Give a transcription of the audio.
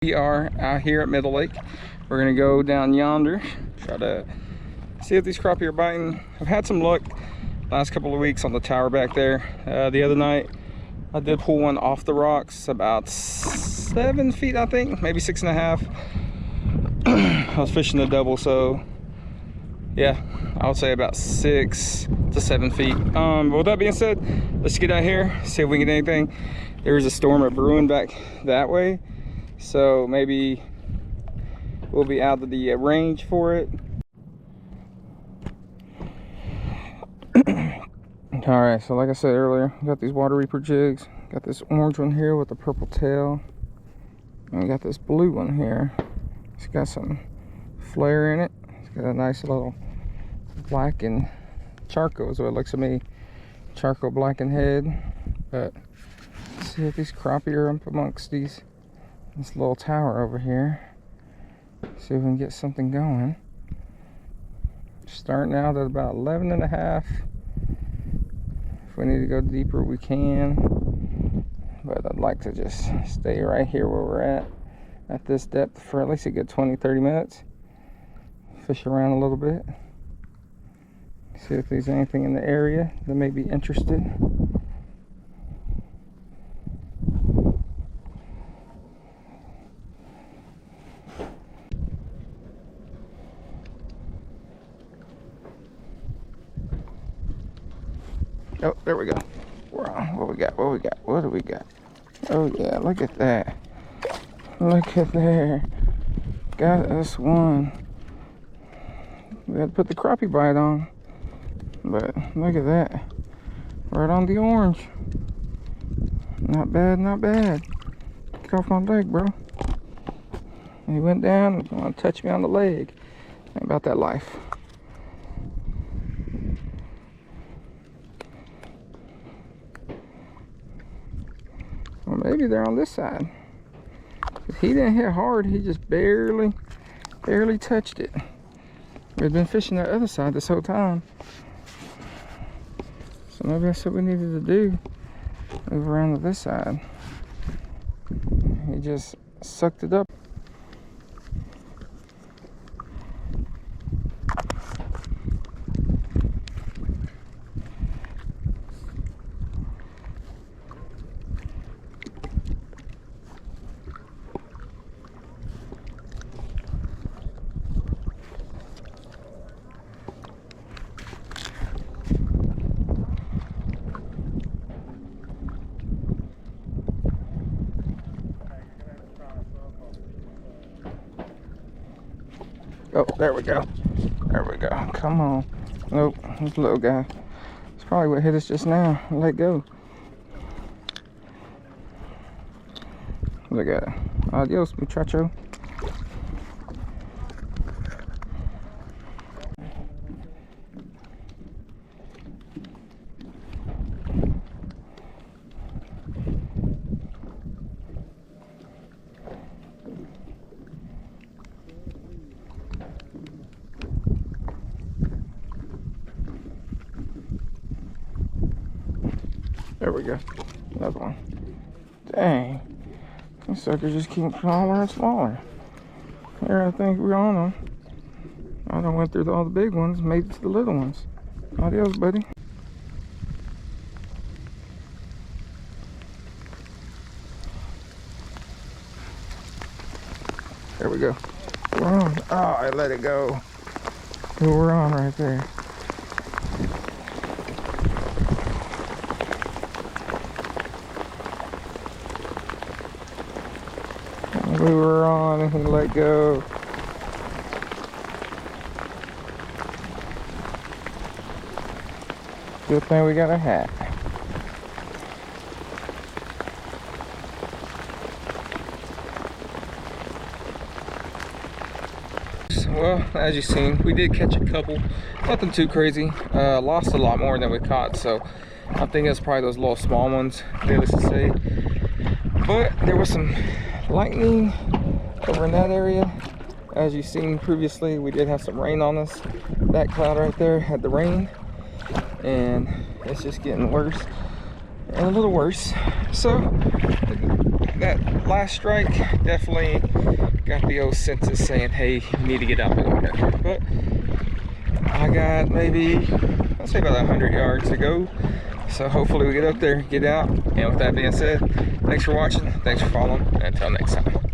We are out here at Middle Lake. We're gonna go down yonder, try to see if these crappie are biting. I've had some luck last couple of weeks on the tower back there. The other night I did pull one off the rocks about 7 feet, I think, maybe 6.5. I was fishing the double, so yeah, I would say about 6 to 7 feet. With that being said, let's get out here, see if we can get anything. There's a storm brewing back that way, so maybe we'll be out of the range for it. All right, so like I said earlier, we got these water reaper jigs. Got this orange one here with the purple tail, and we got this blue one here. It's got some flare in it. It's got a nice little black and charcoal, so it looks to me, charcoal blackened head. But let's see if these crappie are up amongst this little tower over here. See if we can get something going. Starting out at about 11.5. If we need to go deeper, we can, but I'd like to just stay right here where we're at this depth for at least a good 20-30 minutes. Fish around a little bit, see if there's anything in the area that may be interested. Oh, there we go. We're on. What we got? What we got? What do we got? Oh yeah, look at that. Look at there. Got us one. We had to put the crappie bite on, but look at that. Right on the orange. Not bad, not bad. Get off my leg, bro. And he went down and wanted to touch me on the leg. Ain't about that life. Well, maybe they're on this side. He didn't hit hard, he just barely touched it. We've been fishing that other side this whole time. So maybe that's what we needed to do. Move around to this side. He just sucked it up. Oh, there we go. There we go. Come on. Nope, this little guy. It's probably what hit us just now. Let go. Look at it. Adios, muchacho. There we go. Another one. Dang. These suckers just keep smaller and smaller. Here, I think we're on them. I done went through all the big ones, made it to the little ones. Adios, buddy. There we go. We're on. Oh, I let it go. But we're on right there. We were on and he let go. Good thing we got a hat. Well, as you've seen, we did catch a couple. Nothing too crazy. Lost a lot more than we caught, so I think it's probably those little small ones, needless to say. But there was some lightning over in that area. As you've seen previously, we did have some rain on us. That cloud right there had the rain, and it's just getting worse and a little worse. So that last strike definitely got the old senses saying, hey, you need to get out there with it. But I got maybe, let's say about 100 yards to go. So hopefully we get up there, get out. And with that being said, thanks for watching, thanks for following, and until next time.